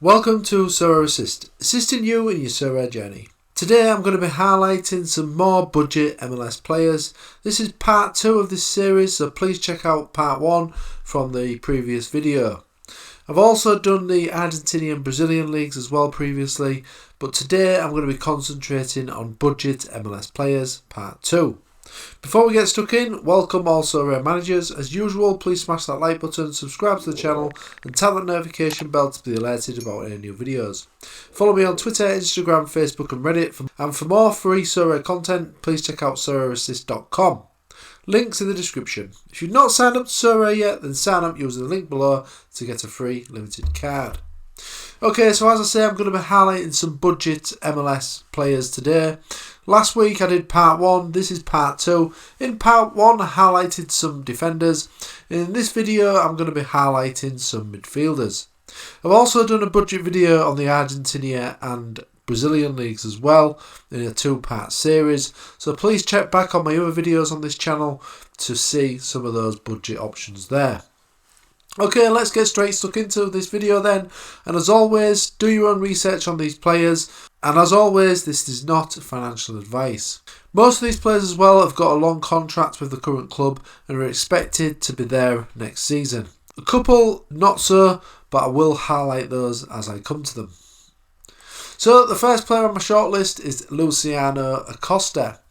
Welcome to Sorare Assist, assisting you in your Sorare journey. Today I'm going to be highlighting some more budget MLS players. This is part 2 of this series, so please check out part 1 from the previous video. I've also done the Argentinian Brazilian leagues as well previously, but today I'm going to be concentrating on budget MLS players part 2. Before we get stuck in, welcome all Sorare managers. As usual, please smash that like button, subscribe to the channel and tap that notification bell to be alerted about any new videos. Follow me on Twitter, Instagram, Facebook and Reddit. And for more free Sorare content, please check out SorareAssist.com. Links in the description. If you've not signed up to Sorare yet, then sign up using the link below to get a free limited card. Okay, so as I say, I'm going to be highlighting some budget MLS players today. Last week I did part 1, this is part 2. In part 1 I highlighted some defenders. In this video I'm going to be highlighting some midfielders. I've also done a budget video on the Argentina and Brazilian leagues as well in a 2-part series. So please check back on my other videos on this channel to see some of those budget options there. Okay, let's get stuck into this video then. And as always, do your own research on these players. And as always, this is not financial advice. Most of these players as well have got a long contract with the current club and are expected to be there next season. A couple not so, but I will highlight those as I come to them. So the first player on my shortlist is Luciano Acosta.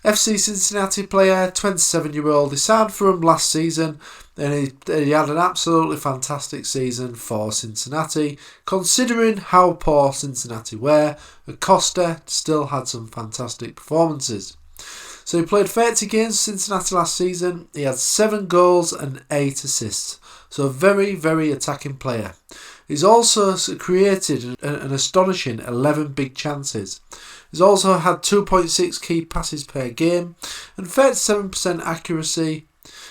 FC Cincinnati player, 27-year-old. He signed for him last season and he had an absolutely fantastic season for Cincinnati. Considering how poor Cincinnati were, Acosta still had some fantastic performances. So he played 30 games for Cincinnati last season. He had 7 goals and 8 assists. So a very, very attacking player. He's also created an astonishing 11 big chances. He's also had 2.6 key passes per game and 37% accuracy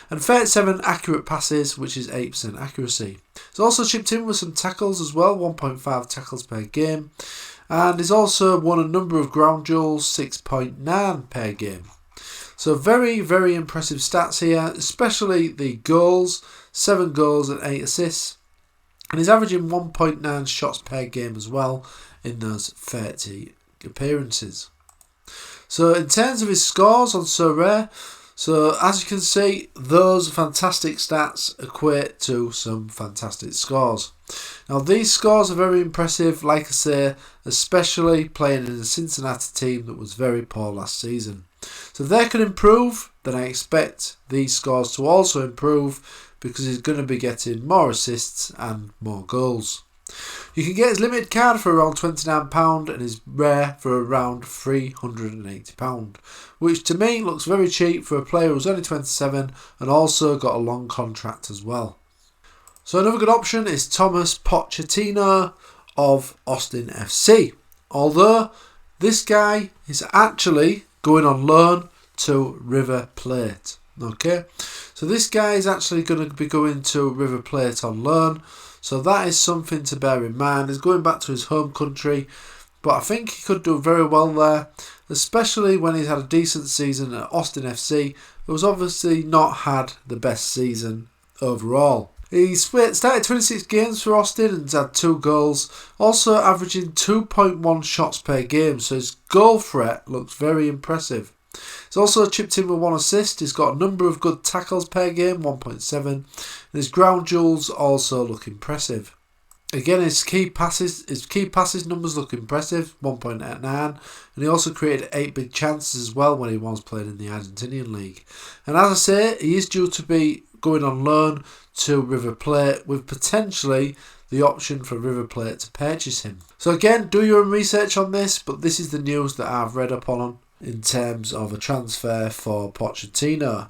and 37 accurate passes, which is 8% accuracy. He's also chipped in with some tackles as well, 1.5 tackles per game, and he's also won a number of ground duels, 6.9 per game. So very, very impressive stats here, especially the goals, 7 goals and 8 assists. And he's averaging 1.9 shots per game as well in those 30 appearances. So in terms of his scores on Sorare, so as you can see, those fantastic stats equate to some fantastic scores. Now these scores are very impressive, like I say, especially playing in a Cincinnati team that was very poor last season. So if they can improve, then I expect these scores to also improve because he's going to be getting more assists and more goals. You can get his limited card for around £29 and his rare for around £380, which to me looks very cheap for a player who's only 27 and also got a long contract as well. So another good option is Thomas Pochettino of Austin FC. Although this guy is actually going on loan to River Plate. Okay, so this guy is actually going to be going to River Plate on loan. So that is something to bear in mind. He's going back to his home country, but I think he could do very well there, especially when he's had a decent season at Austin FC, who's obviously not had the best season overall. He started 26 games for Austin and had 2 goals, also averaging 2.1 shots per game, so his goal threat looks very impressive. He's also chipped in with 1 assist. He's got a number of good tackles per game, 1.7, and his ground duels also look impressive. Again, his key passes numbers look impressive, 1.89, and he also created 8 big chances as well when he was playing in the Argentinian league. And as I say, he is due to be going on loan to River Plate with potentially the option for River Plate to purchase him. So again, do your own research on this, but this is the news that I've read up on in terms of a transfer for Pochettino.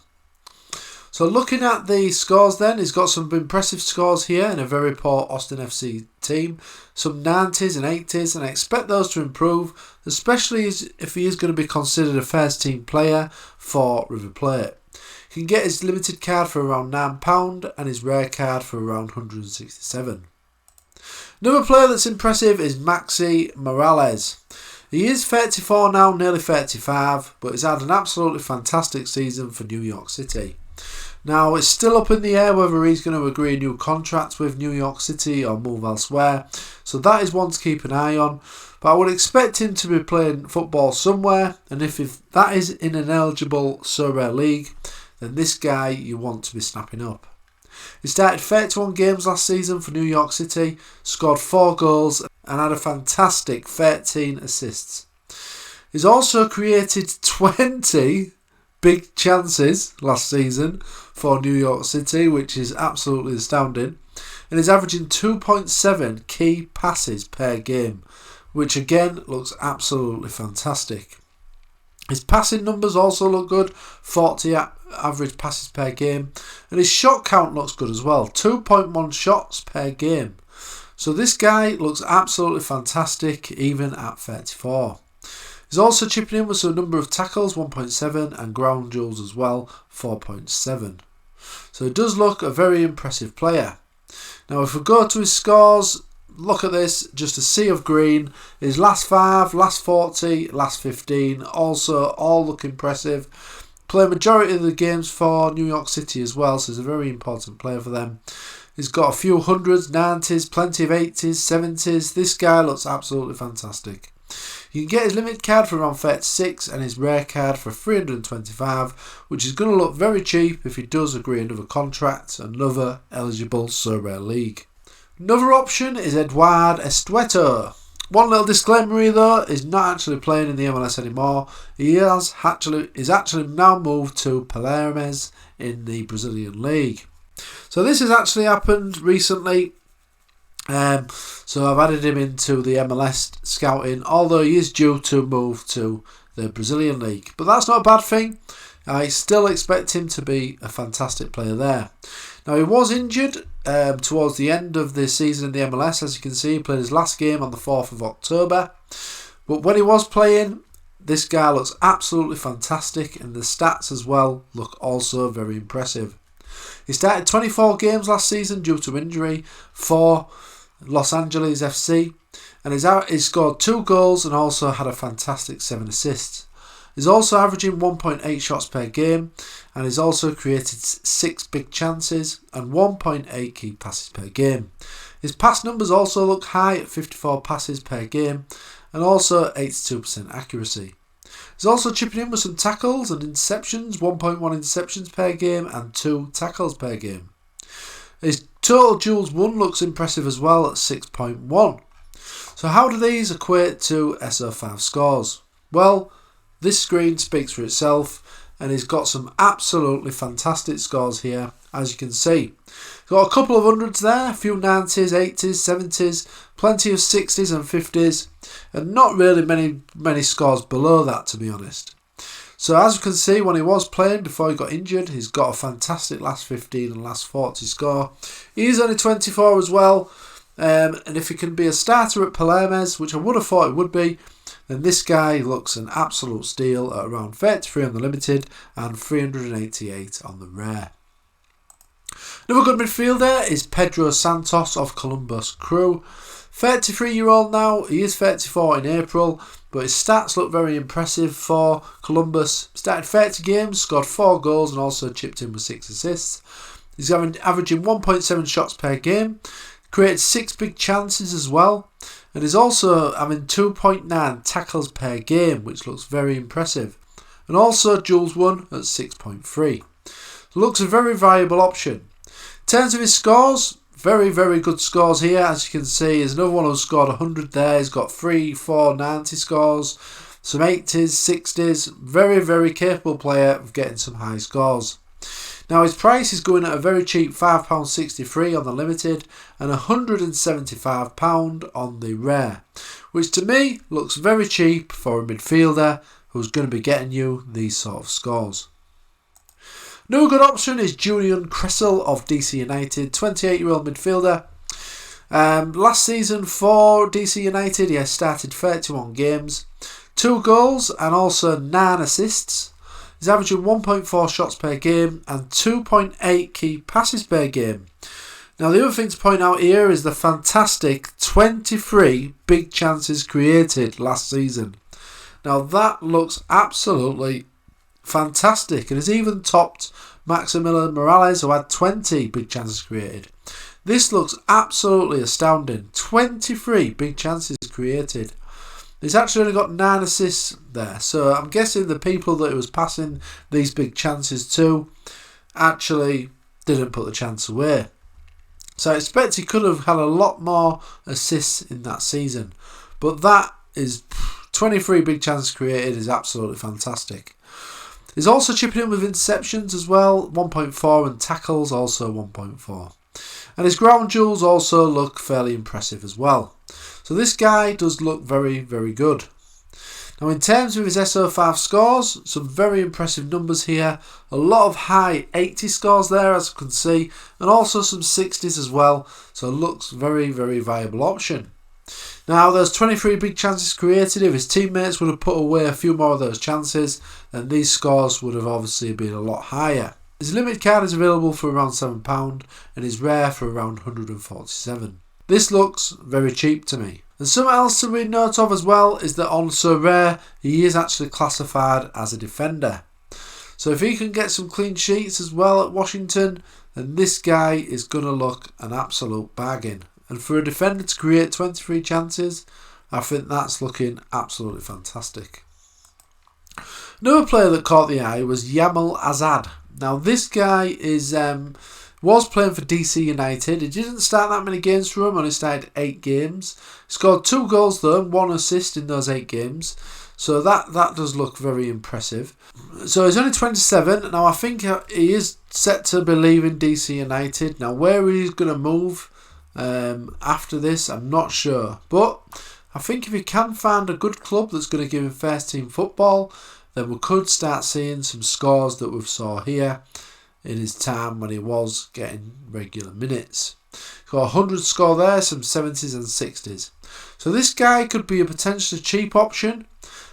So looking at the scores then, he's got some impressive scores here in a very poor Austin FC team. Some 90s and 80s, and I expect those to improve, especially if he is going to be considered a first team player for River Plate. He can get his limited card for around £9 and his rare card for around £167. Another player that's impressive is Maxi Morales. He is 34 now, nearly 35, but he's had an absolutely fantastic season for New York City. Now, it's still up in the air whether he's going to agree a new contract with New York City or move elsewhere. So that is one to keep an eye on. But I would expect him to be playing football somewhere. And if that is in an eligible Sorare league, then this guy you want to be snapping up. He started 31 games last season for New York City, scored 4 goals and had a fantastic 13 assists. He's also created 20 big chances last season for New York City, which is absolutely astounding. And he's averaging 2.7 key passes per game, which again looks absolutely fantastic. His passing numbers also look good, 40 average passes per game. And his shot count looks good as well, 2.1 shots per game. So this guy looks absolutely fantastic even at 34. He's also chipping in with a number of tackles, 1.7, and ground duels as well, 4.7. So it does look a very impressive player. Now if we go to his scores, look at this, just a sea of green. His last 5, last 40, last 15, also all look impressive. Play majority of the games for New York City as well, so he's a very important player for them. He's got a few hundreds, 90s, plenty of 80s, 70s. This guy looks absolutely fantastic. You can get his limit card for around 36 and his rare card for 325, which is going to look very cheap if he does agree another contract, another eligible Sorare league. Another option is Eduard Estwetter. One little disclaimer here though, he's not actually playing in the MLS anymore. He is actually now moved to Palermo in the Brazilian league. So this has actually happened recently. So I've added him into the MLS scouting, although he is due to move to the Brazilian league. But that's not a bad thing. I still expect him to be a fantastic player there. Now he was injured towards the end of the season in the MLS. As you can see, he played his last game on the 4th of October. But when he was playing, this guy looks absolutely fantastic, and the stats as well look also very impressive. He started 24 games last season due to injury for Los Angeles FC, and he's scored 2 goals and also had a fantastic 7 assists. He's also averaging 1.8 shots per game, and he's also created 6 big chances and 1.8 key passes per game. His pass numbers also look high at 54 passes per game and also 82% accuracy. He's also chipping in with some tackles and interceptions, 1.1 interceptions per game and 2 tackles per game. His total duels won looks impressive as well at 6.1. So how do these equate to SO5 scores? Well, this screen speaks for itself, and he's got some absolutely fantastic scores here, as you can see. He's got a couple of hundreds there, a few 90s, 80s, 70s, plenty of 60s and 50s, and not really many scores below that, to be honest. So as you can see, when he was playing before he got injured, he's got a fantastic last 15 and last 40 score. He is only 24 as well, and if he can be a starter at Palermo, which I would have thought it would be, then this guy looks an absolute steal at around 33 on the limited and 388 on the rare. Another good midfielder is Pedro Santos of Columbus Crew. 33-year-old now, he is 34 in April, but his stats look very impressive for Columbus. Started 30 games, scored 4 goals and also chipped in with 6 assists. He's averaging 1.7 shots per game, created 6 big chances as well, and he's also having 2.9 tackles per game, which looks very impressive. And also duels won at 6.3. Looks a very viable option. In terms of his scores, very, very good scores here. As you can see, there's another one who scored 100 there. He's got 3, 4, 90 scores, some 80s, 60s. Very, very capable player of getting some high scores. Now his price is going at a very cheap £5.63 on the limited and £175 on the rare, which to me looks very cheap for a midfielder who's going to be getting you these sort of scores. Another good option is Julian Crystal of DC United, 28-year-old midfielder. Last season for DC United, he has started 31 games, 2 goals and also 9 assists. He's averaging 1.4 shots per game and 2.8 key passes per game. Now the other thing to point out here is the fantastic 23 big chances created last season. Now that looks absolutely fantastic and is even topped Maxi Morales, who had 20 big chances created. This looks absolutely astounding. 23 big chances created. He's actually only got 9 assists there. So I'm guessing the people that he was passing these big chances to actually didn't put the chance away. So I expect he could have had a lot more assists in that season. But that is 23 big chances created is absolutely fantastic. He's also chipping in with interceptions as well, 1.4, and tackles also 1.4. And his ground duels also look fairly impressive as well. So this guy does look very, very good. Now in terms of his SO5 scores, some very impressive numbers here. A lot of high 80 scores there, as you can see, and also some 60s as well. So looks very, very viable option. Now there's 23 big chances created. If his teammates would have put away a few more of those chances, then these scores would have obviously been a lot higher. His limited card is available for around £7 and his rare for around 147. This looks very cheap to me. And something else to read note of as well is that on Sorare he is actually classified as a defender. So if he can get some clean sheets as well at Washington, then this guy is going to look an absolute bargain. And for a defender to create 23 chances, I think that's looking absolutely fantastic. Another player that caught the eye was Yael Azeez. Now this guy was playing for DC United. He didn't start that many games for him, only started 8 games. He scored 2 goals though, 1 assist in those 8 games. So that does look very impressive. So he's only 27. Now I think he is set to be leaving DC United. Now where he's going to move after this, I'm not sure. But I think if he can find a good club that's going to give him first team football, then we could start seeing some scores that we've saw here in his time when he was getting regular minutes. Got 100 score there, some 70s and 60s. So this guy could be a potentially cheap option,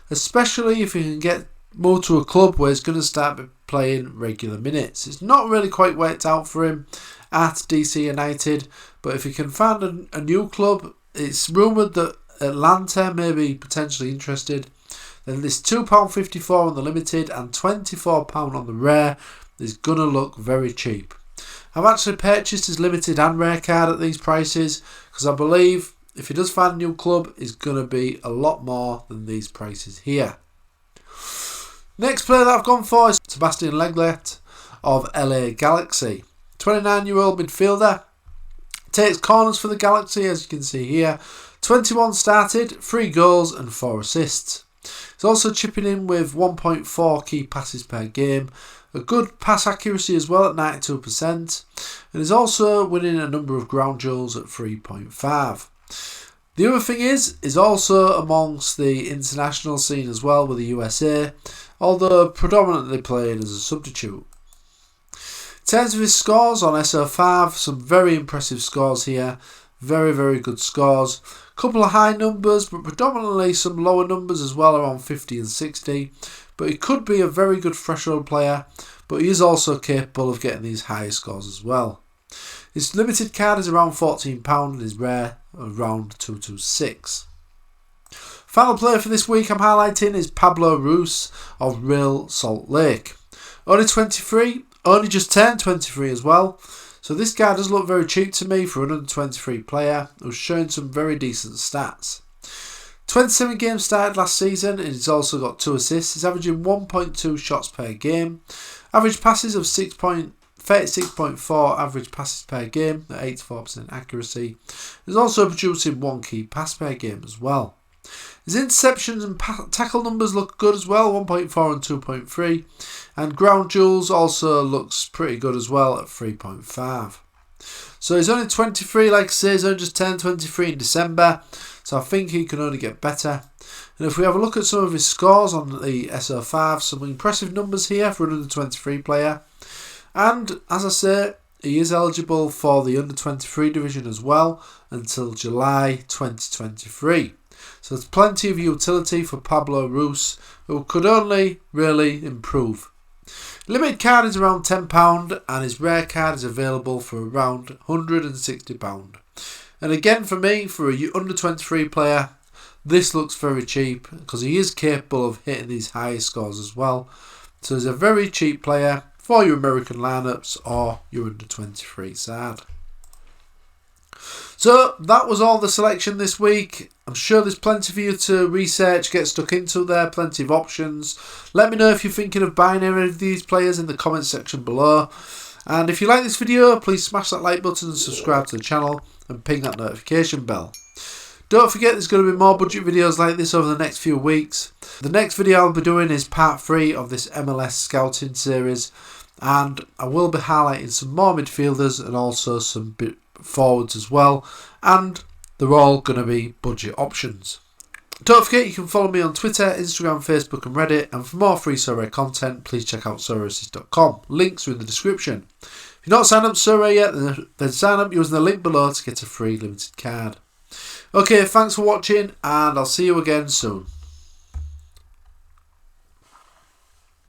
especially if he can get moved to a club where he's going to start playing regular minutes. It's not really quite worked out for him at DC United, but if he can find a new club, it's rumoured that Atlanta may be potentially interested, then this £2.54 on the limited and £24 on the rare is going to look very cheap. I've actually purchased his limited and rare card at these prices because I believe if he does find a new club, it's going to be a lot more than these prices here. Next player that I've gone for is Sebastian Leglett of LA Galaxy. 29-year-old midfielder. Takes corners for the Galaxy, as you can see here. 21 started, 3 goals and 4 assists. He's also chipping in with 1.4 key passes per game. A good pass accuracy as well at 92%. And he's also winning a number of ground duels at 3.5. The other thing is also amongst the international scene as well with the USA, although predominantly playing as a substitute. In terms of his scores on SO5, some very impressive scores here. Very, very good scores. Couple of high numbers, but predominantly some lower numbers as well, around 50 and 60. But he could be a very good threshold player, but he is also capable of getting these higher scores as well. His limited card is around £14 and his rare around 226. Final player for this week I'm highlighting is Pablo Roa of Real Salt Lake. Only 23, only just turned 23 as well. So this guy does look very cheap to me for an under 23 player who's showing some very decent stats. 27 games started last season and he's also got 2 assists. He's averaging 1.2 shots per game. Average passes of 36.4 average passes per game at 84% accuracy. He's also producing 1 key pass per game as well. His interceptions and tackle numbers look good as well, 1.4 and 2.3. And ground duels also looks pretty good as well at 3.5. So he's only 23, like I say, he's only just turned 23 in December. So I think he can only get better. And if we have a look at some of his scores on the SO5, some impressive numbers here for an under 23 player. And as I say, he is eligible for the under 23 division as well until July 2023. So there's plenty of utility for Pablo Roa, who could only really improve. Limited card is around £10 and his rare card is available for around £160. And again for me, for a under 23 player, this looks very cheap because he is capable of hitting these higher scores as well. So he's a very cheap player, for your American lineups or your under 23 side. So that was all the selection this week. I'm sure there's plenty for you to research, get stuck into there, plenty of options. Let me know if you're thinking of buying any of these players in the comment section below. And if you like this video, please smash that like button and subscribe to the channel and ping that notification bell. Don't forget there's going to be more budget videos like this over the next few weeks. The next video I'll be doing is part 3 of this MLS scouting series, and I will be highlighting some more midfielders and also some forwards as well, and they're all going to be budget options. Don't forget you can follow me on Twitter, Instagram, Facebook and Reddit, and for more free Sorare content please check out SorareAssist.com. Links are in the description. If you're not signed up to Sorare yet, then sign up using the link below to get a free limited card. Okay, thanks for watching and I'll see you again soon.